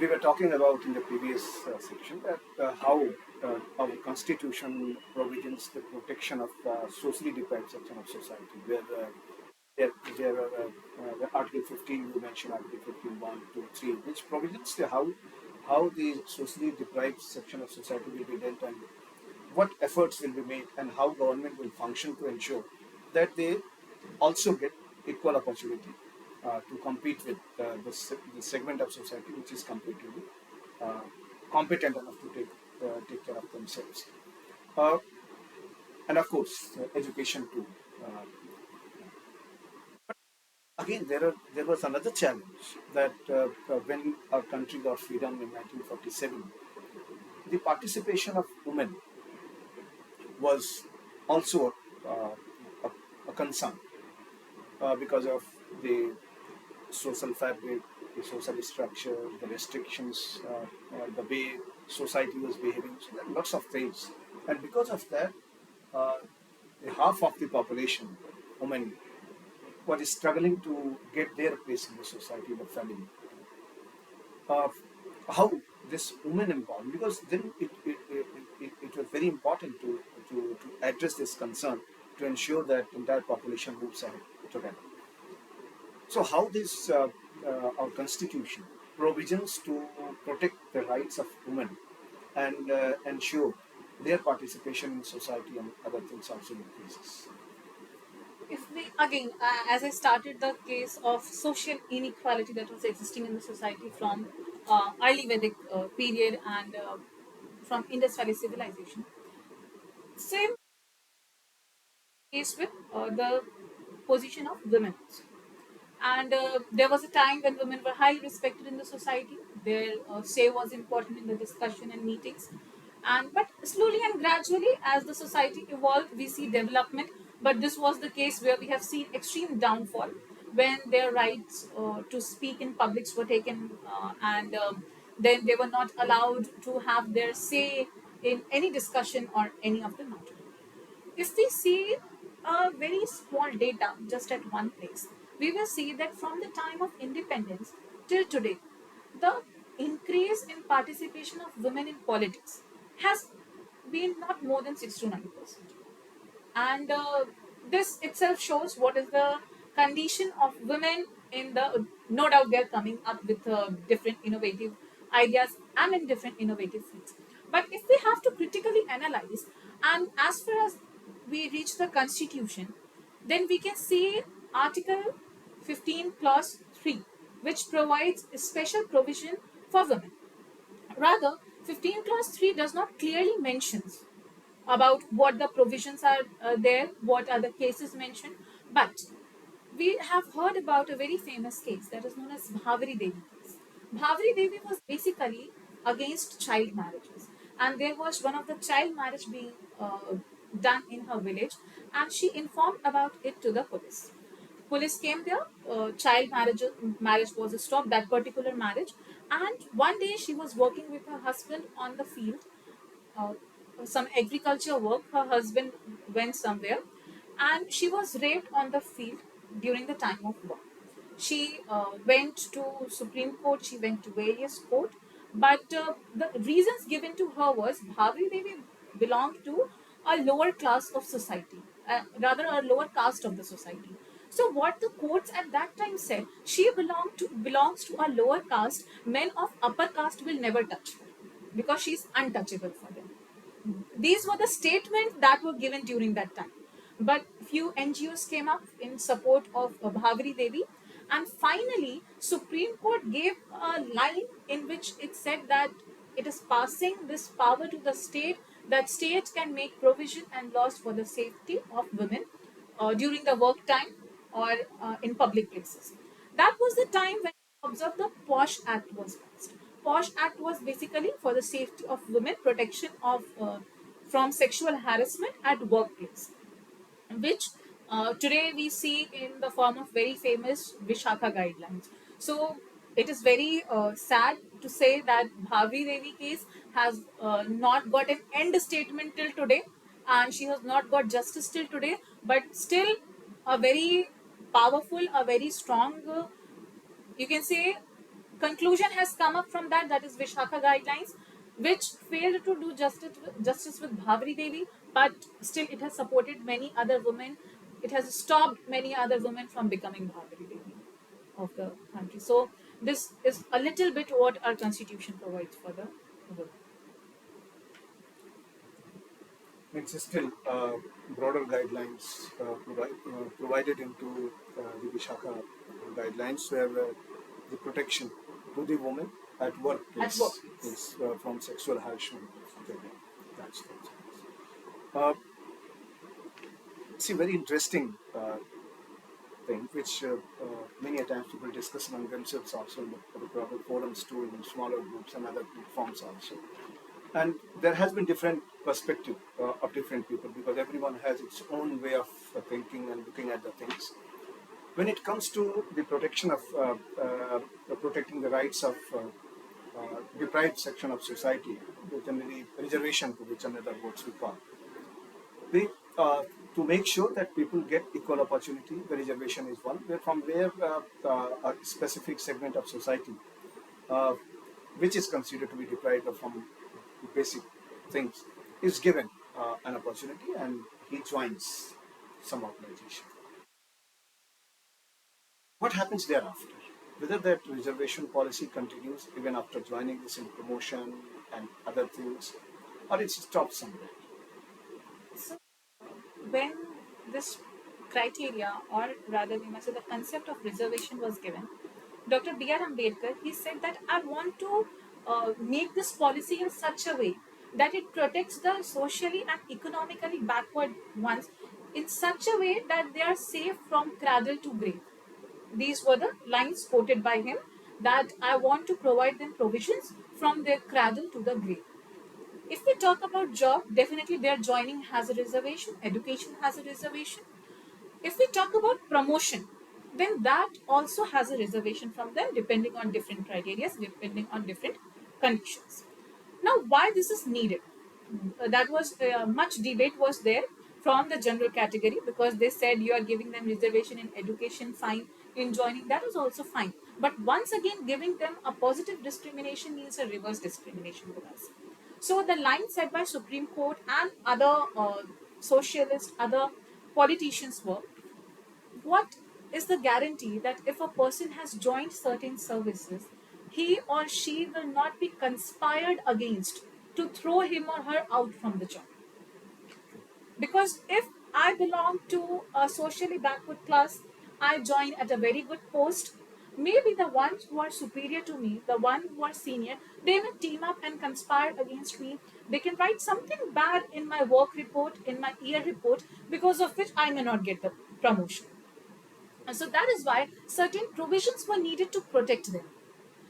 we were talking about in the previous section that how our constitution provisions the protection of socially deprived section of society, where there are the Article 15, you mentioned Article 15, 1, 2, 3, which provisions the how the socially deprived section of society will be dealt and what efforts will be made and how government will function to ensure that they also get equal opportunity to compete with the segment of society which is completely uh, competent enough to take care of themselves. Uh, and of course, education too. Uh, Again, there was another challenge that when our country got freedom in 1947, the participation of women was also a, a concern because of the social fabric, the social structure, the restrictions, the way society was behaving. So there are lots of things, and because of that, uh, half of the population, women, were struggling to get their place in the society, the family. Uh, how this women empowerment, because then it was very important to address this concern to ensure that entire population moves ahead together. So how this our constitution provisions to protect the rights of women and ensure their participation in society and other things also increases. If we again, as I started the case of social inequality that was existing in the society from early Vedic period and from Indus Valley civilization, same case with the position of women. And there was a time when women were highly respected in the society. Their say was important in the discussion and meetings. And but slowly and gradually, as the society evolved, we see development. But this was the case where we have seen extreme downfall when their rights to speak in publics were taken, and then they were not allowed to have their say in any discussion or any of the matter. If we see a very small data just at one place, we will see that from the time of independence till today, the increase in participation of women in politics has been not more than 6 to 9%. And this itself shows what is the condition of women in the, no doubt they're coming up with different innovative ideas and in different innovative fields. But if we have to critically analyze, and as far as we reach the constitution, then we can see article 15 clause 3, which provides a special provision for women. Rather, 15 clause 3 does not clearly mentions about what the provisions are there, what are the cases mentioned. But we have heard about a very famous case that is known as Bhavari Devi case. Bhavari Devi was basically against child marriages, and there was one of the child marriage being done in her village, and she informed about it to the police. Police came there. Child marriage was stopped. That particular marriage, and one day she was working with her husband on the field, uh, some agriculture work. Her husband went somewhere, and she was raped on the field during the time of work. She went to Supreme Court. She went to various court, but the reasons given to her was Bhavri Devi belonged to a lower class of society, rather a lower caste of the society. So what the courts at that time said, she belongs to a lower caste. Men of upper caste will never touch her because she's untouchable for them. These were the statements that were given during that time. But few NGOs came up in support of Bhavri Devi, and finally, Supreme Court gave a line in which it said that it is passing this power to the state, that state can make provision and laws for the safety of women during the work time or in public places. That was the time when observe the POSH Act was passed. POSH Act was basically for the safety of women, protection of from sexual harassment at workplace, which today we see in the form of very famous Vishaka guidelines. So it is very sad to say that Bhavi Devi case has not got an end statement till today, and she has not got justice till today. But still, a very powerful, a very strong, you can say, conclusion has come up from that, that is Vishaka guidelines, which failed to do justice with Bhavri Devi, but still it has supported many other women. It has stopped many other women from becoming Bhavri Devi of the country. So this is a little bit what our constitution provides for the women. It's still broader guidelines provided into the Vishaka guidelines, where the protection to the woman at At workplace workplace. is from sexual harassment. Okay, that's uh, see, very interesting thing, which many a times people discuss among themselves also in the proper forums too, in smaller groups and other platforms also. And there has been different perspective of different people, because everyone has its own way of thinking and looking at the things. When it comes to the protection of protecting the rights of deprived section of society, generally reservation, to which another words we call, they to make sure that people get equal opportunity, the reservation is one. Where from where a specific segment of society, uh, which is considered to be deprived of from basic things, is given an opportunity, and he joins some organization. What happens thereafter? Whether that reservation policy continues even after joining this in promotion and other things, or it stops somewhere. So when this criteria, or rather we must say the concept of reservation was given, Dr. B.R. Ambedkar, he said that I want to make this policy in such a way that it protects the socially and economically backward ones in such a way that they are safe from cradle to grave. These were the lines quoted by him, that I want to provide them provisions from their cradle to the grave. If we talk about job, definitely their joining has a reservation, education has a reservation. If we talk about promotion, then that also has a reservation from them, depending on different criteria, depending on different conditions. Now, why this is needed? That was much debate was there from the general category, because they said you are giving them reservation in education, fine. In joining, that is also fine. But once again, giving them a positive discrimination means a reverse discrimination with us. So the line set by Supreme Court and other socialists, other politicians were, what is the guarantee that if a person has joined certain services, he or she will not be conspired against to throw him or her out from the job? Because if I belong to a socially backward class, I join at a very good post. Maybe the ones who are superior to me, the one who are senior, they will team up and conspire against me. They can write something bad in my work report, in my year report, because of which I may not get the promotion. And so that is why certain provisions were needed to protect them.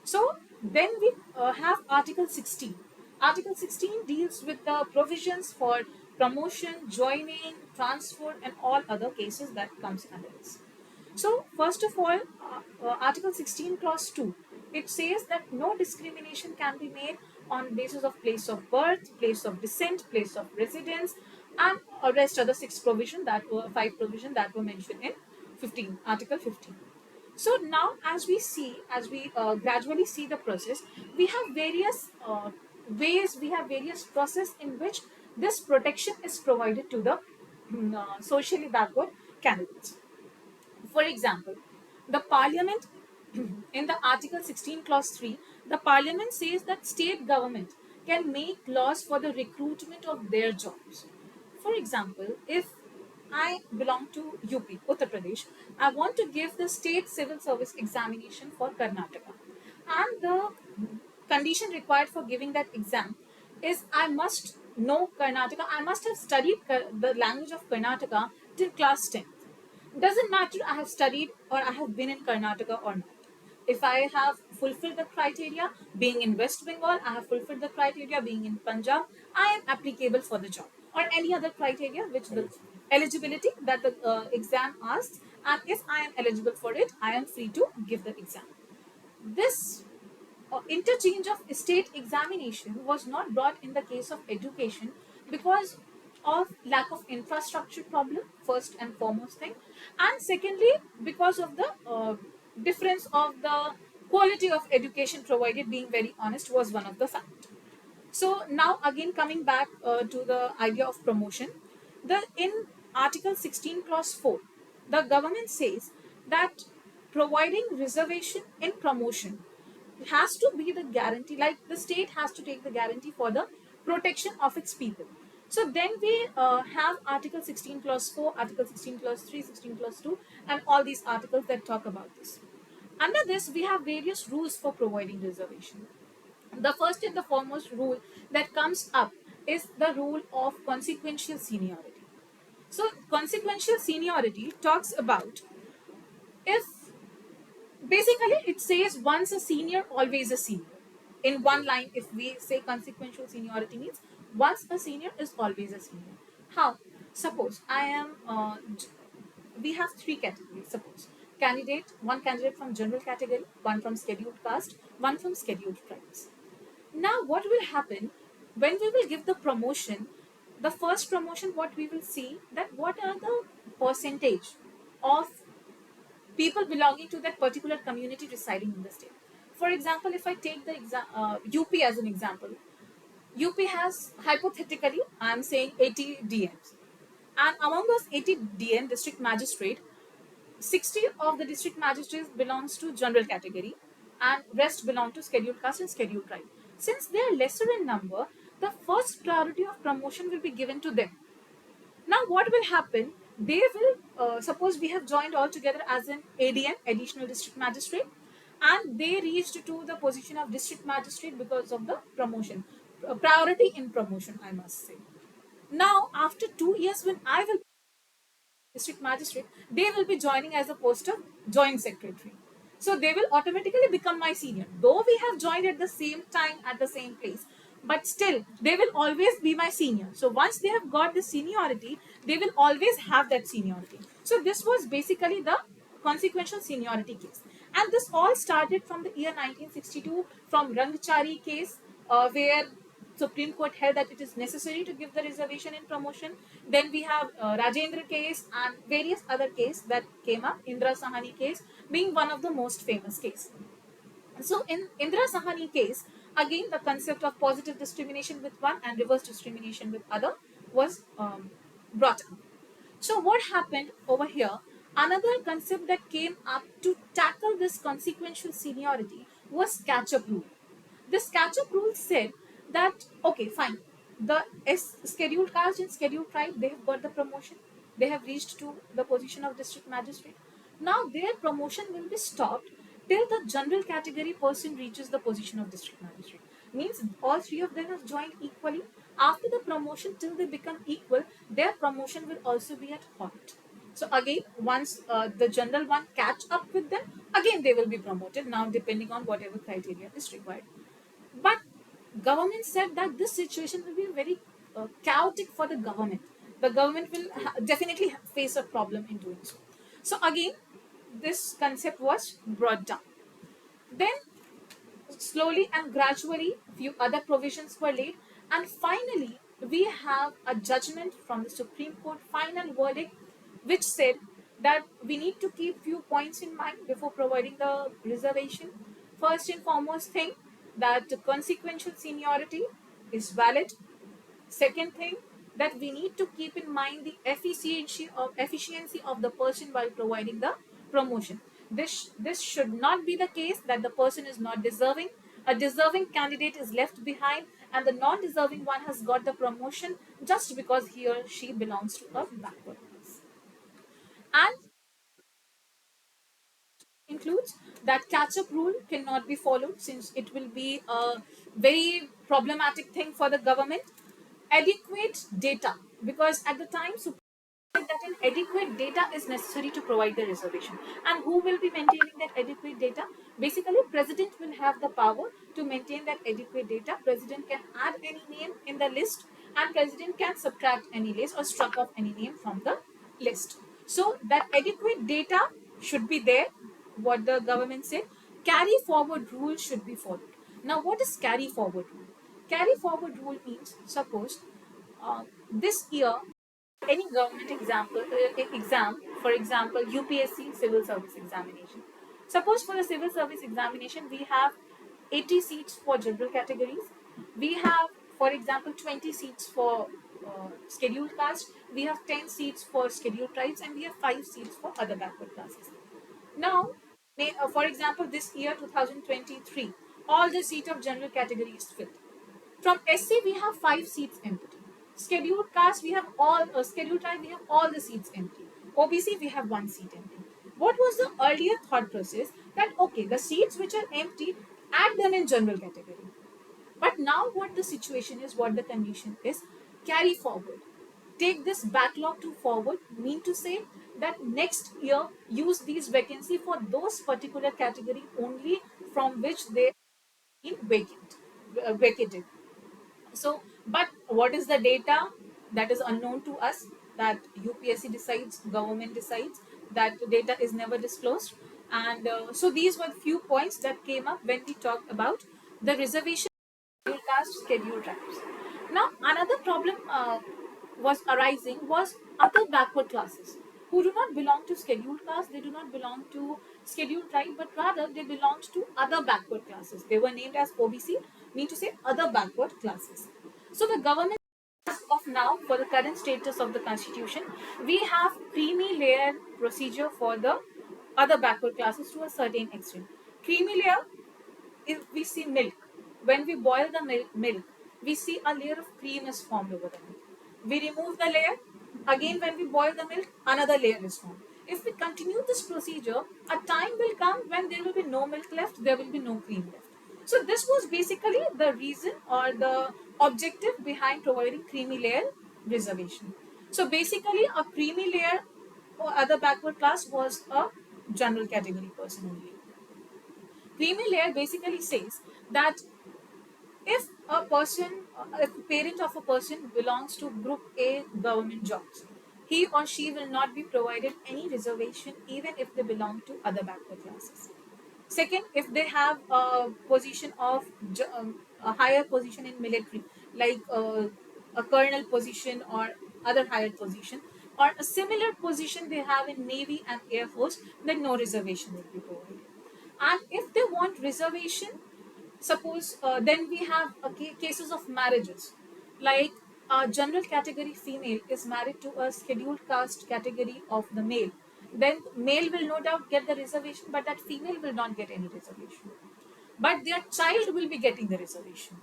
So then we have Article 16. Article 16 deals with the provisions for promotion, joining, transfer, and all other cases that comes under this. So first of all, Article 16, Clause 2, it says that no discrimination can be made on basis of place of birth, place of descent, place of residence, and rest other six provision that were five provision that were mentioned in 15, Article 15. So now, as we see, as we gradually see the process, we have various ways, we have various process in which this protection is provided to the socially backward candidates. For example, the Parliament, in the Article 16, Clause 3, the Parliament says that state government can make laws for the recruitment of their jobs. For example, if I belong to UP, Uttar Pradesh, I want to give the state civil service examination for Karnataka. And the condition required for giving that exam is I must know Karnataka, I must have studied the language of Karnataka till class 10th. Doesn't matter I have studied or I have been in Karnataka or not. If I have fulfilled the criteria, being in West Bengal, I have fulfilled the criteria, being in Punjab, I am applicable for the job. Or any other criteria which the eligibility that the exam asks, and if I am eligible for it, I am free to give the exam. This interchange of state examination was not brought in the case of education because of lack of infrastructure problem, first and foremost thing, and secondly because of the difference of the quality of education provided, being very honest, was one of the factors. So now again coming back to the idea of promotion, the in Article 16 clause 4, the government says that providing reservation in promotion has to be the guarantee, like the state has to take the guarantee for the protection of its people. So then we have Article 16 clause 4, Article 16 clause 3, 16 clause 2, and all these articles that talk about this. Under this, we have various rules for providing reservation. The first and the foremost rule that comes up is the rule of consequential seniority. So, consequential seniority talks about, if basically it says once a senior, always a senior. In one line, if we say consequential seniority means once a senior is always a senior. How? Suppose I am, we have three categories. Suppose one candidate from general category, one from scheduled caste, one from scheduled tribes. Now, what will happen when we will give the promotion? The first promotion, what we will see, that what are the percentage of people belonging to that particular community residing in the state. For example, if I take the UP as an example, UP has, hypothetically, I am saying 80 DMs, and among those 80 DM district magistrate, 60 of the district magistrates belongs to general category, and rest belong to scheduled caste and scheduled tribe. Since they are lesser in number, the first priority of promotion will be given to them. Now what will happen, they will, suppose we have joined all together as an ADM, additional district magistrate, and they reached to the position of district magistrate because of the promotion, priority in promotion, I must say. Now after 2 years, when I will district magistrate, they will be joining as a post of joint secretary. So they will automatically become my senior. Though we have joined at the same time at the same place, but still they will always be my senior. So once they have got the seniority, they will always have that seniority. So this was basically the consequential seniority case. And this all started from the year 1962 from Rangchari case, where Supreme Court held that it is necessary to give the reservation in promotion. Then we have Rajendra case and various other cases that came up. Indra Sahani case being one of the most famous cases. So in Indra Sahani case, again the concept of positive discrimination with one and reverse discrimination with other was brought up. So what happened over here? Another concept that came up to tackle this consequential seniority was catch-up rule. This catch-up rule said that, okay, fine, the scheduled caste and scheduled tribe, they have got the promotion, they have reached to the position of district magistrate. Now their promotion will be stopped till the general category person reaches the position of district magistrate. Means all three of them have joined equally. After the promotion, till they become equal, their promotion will also be at halt. So again, once the general one catch up with them, again they will be promoted. Now depending on whatever criteria is required. But government said that this situation will be very chaotic for the government. The government will definitely face a problem in doing so. So again, this concept was brought down. Then slowly and gradually, few other provisions were laid, and finally, we have a judgment from the Supreme Court, final verdict, which said that we need to keep few points in mind before providing the reservation. First and foremost thing, that the consequential seniority is valid. Second thing, that we need to keep in mind the efficiency of the person while providing the promotion. This should not be the case that the person is not deserving. A deserving candidate is left behind, and the non-deserving one has got the promotion just because he or she belongs to a backward class. And includes that catch-up rule cannot be followed since it will be a very problematic thing for the government. Adequate data, because at the time that an adequate data is necessary to provide the reservation. And who will be maintaining that adequate data? Basically, president will have the power to maintain that adequate data. President can add any name in the list, and president can subtract any list or struck off any name from the list. So that adequate data should be there. What the government said, carry forward rule should be followed. Now, what is carry forward rule? Carry forward rule means, suppose this year any government exam, for example UPSC civil service examination. Suppose for the civil service examination, we have 80 seats for general categories. We have, for example, 20 seats for scheduled caste. We have 10 seats for scheduled tribes, and we have 5 seats for other backward classes. Now, for example, this year 2023, all the seat of general category is filled. From SC, we have 5 seats empty. Scheduled caste, we have all, scheduled tribe, we have all the seats empty. OBC, we have 1 seat empty. What was the earlier thought process? That okay, the seats which are empty, add them in general category. But now, what the situation is, what the condition is, carry forward. Take this backlog to forward, mean to say that next year use these vacancy for those particular category only from which they been vacated. So, but what is the data that is unknown to us? That UPSC decides, government decides. That data is never disclosed, and so these were few points that came up when we talked about the reservation scheduled caste, scheduled tribes. Now, another problem was arising was other backward classes who do not belong to scheduled caste, they do not belong to scheduled tribe, but rather they belonged to other backward classes. They were named as OBC, mean to say other backward classes. So the government of now, for the current status of the constitution, we have creamy layer procedure for the other backward classes to a certain extent. Creamy layer, if we see milk, when we boil the milk, we see a layer of cream is formed over the milk. We remove the layer, again when we boil the milk, another layer is formed. If we continue this procedure, a time will come when there will be no milk left, there will be no cream left. So this was basically the reason or the objective behind providing creamy layer reservation. So basically a creamy layer or other backward class was a general category person only. Creamy layer basically says that if a person, if a parent of a person belongs to group A government jobs, he or she will not be provided any reservation even if they belong to other backward classes. Second, if they have a position of a higher position in military, like a colonel position or other higher position, or a similar position they have in Navy and Air Force, then no reservation will be provided. And if they want reservation, suppose then we have cases of marriages, like a general category female is married to a scheduled caste category of the male, then male will no doubt get the reservation, but that female will not get any reservation, but their child will be getting the reservation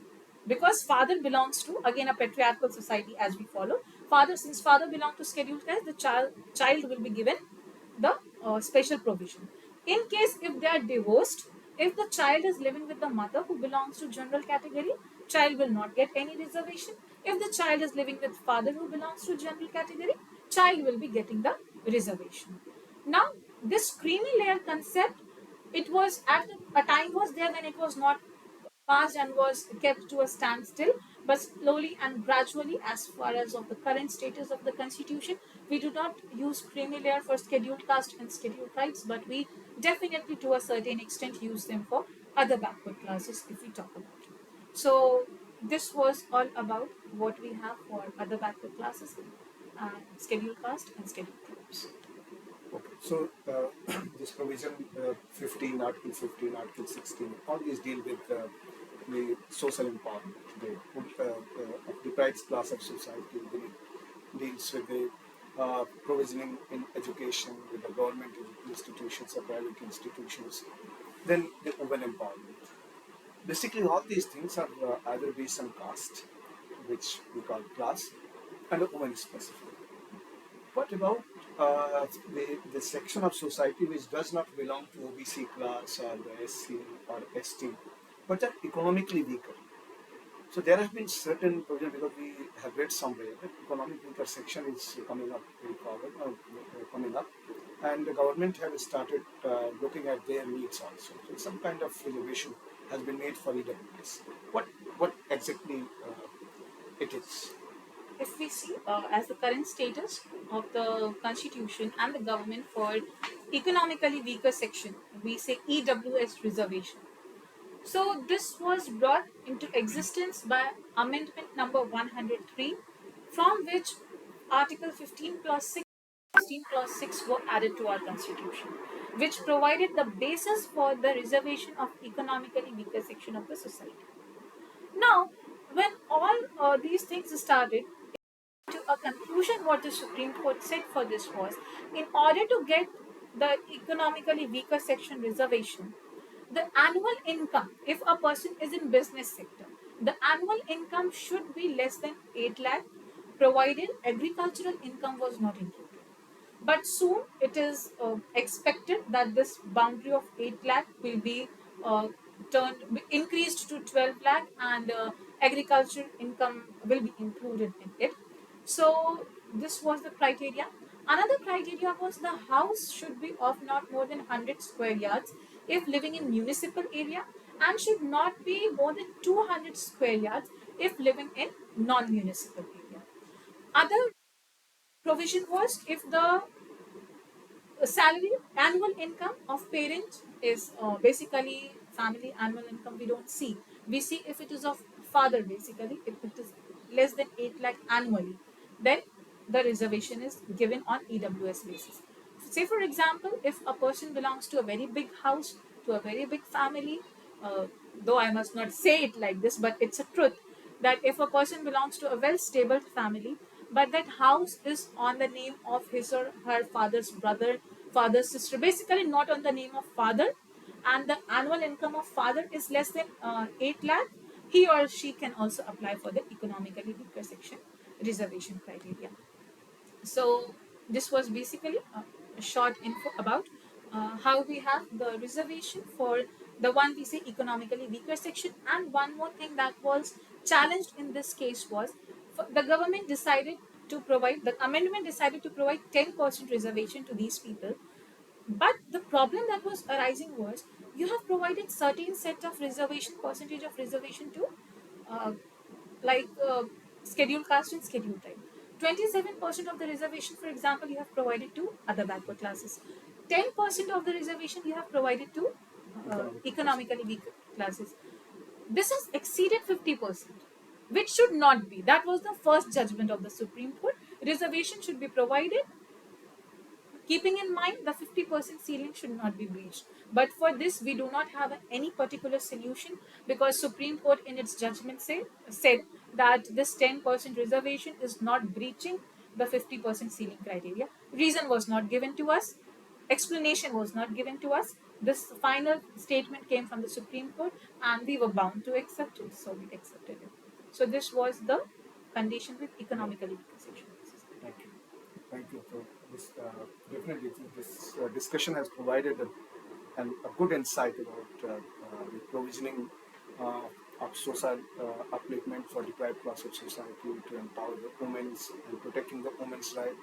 because father belongs to again a patriarchal society as we follow. Father, since father belongs to scheduled caste, the child will be given the special provision. In case if they are divorced, if the child is living with the mother who belongs to general category, child will not get any reservation. If the child is living with father who belongs to general category, child will be getting the reservation. Now, this creamy layer concept, it was at a time was there when it was not passed and was kept to a standstill, but slowly and gradually, as far as of the current status of the constitution, we do not use creamy layer for scheduled caste and scheduled tribes, but we definitely to a certain extent use them for other backward classes if we talk about it. So this was all about what we have for other backward classes and scheduled caste and scheduled tribes. Okay, so this provision 15, Article 15, Article 16, all these deal with the social empowerment, the deprived class of society, deals with the provisioning in education, with the government institutions or private institutions, then the women empowerment. Basically, all these things are either based on caste, which we call class, and the women specific. What about the section of society which does not belong to OBC class or the SC or ST, but are economically weaker? So there has been certain provision because we have read somewhere that economic weaker section is coming up very forward, coming up, and the government have started looking at their needs also. So some kind of reservation has been made for EWS. What exactly it is? If we see as the current status of the constitution and the government for economically weaker section, we say EWS reservation. So this was brought into existence by amendment number 103, from which article 15 plus 6, 16 plus 6 were added to our constitution. which provided the basis for the reservation of economically weaker section of the society. Now, when all these things started, to a conclusion, what the Supreme Court said for this was, in order to get the economically weaker section reservation, the annual income, if a person is in business sector, the annual income should be less than 8 lakh, provided agricultural income was not included. But soon it is expected that this boundary of 8 lakh will be increased to 12 lakh, and agricultural income will be included in it. So this was the criteria. Another criteria was the house should be of not more than 100 square yards if living in municipal area, and should not be more than 200 square yards if living in non-municipal area. Other provision was, if the salary, annual income of parents is basically family annual income we don't see. We see if it is of father, basically if it is less than 8 lakh annually, then the reservation is given on EWS basis. Say for example, if a person belongs to a very big house, to a very big family, uh, though I must not say it like this, but it's a truth, that if a person belongs to a well stable family, but that house is on the name of his or her father's brother, father's sister, basically not on the name of father, and the annual income of father is less than 8 lakh, he or she can also apply for the economically weaker section reservation criteria. So this was basically a short info about how we have the reservation for the one we say economically weaker section. And one more thing that was challenged in this case was, the government decided to provide, the amendment decided to provide 10% reservation to these people. But the problem that was arising was, you have provided certain set of reservation, percentage of reservation to uh, like scheduled caste and scheduled tribe. 27% of the reservation, for example, you have provided to other backward classes. 10% of the reservation you have provided to economically weak classes. This has exceeded 50%, which should not be. That was the first judgment of the Supreme Court. Reservation should be provided, keeping in mind the 50% ceiling should not be breached. But for this, we do not have any particular solution, because Supreme Court in its judgment said that this 10% reservation is not breaching the 50% ceiling criteria. Reason was not given to us. Explanation was not given to us. This final statement came from the Supreme Court, and we were bound to accept it, so we accepted it. So this was the condition with economically weaker section. Thank you. Thank you for this. Definitely, this discussion has provided a good insight about the provisioning of social upliftment for deprived class of society, to empower the women and protecting the women's right,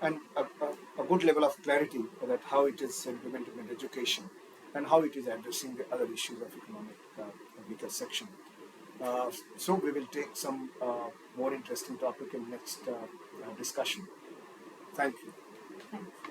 and a good level of clarity that how it is implemented in education and how it is addressing the other issues of economic weaker section. So we will take some more interesting topic in next discussion. Thank you. Thanks.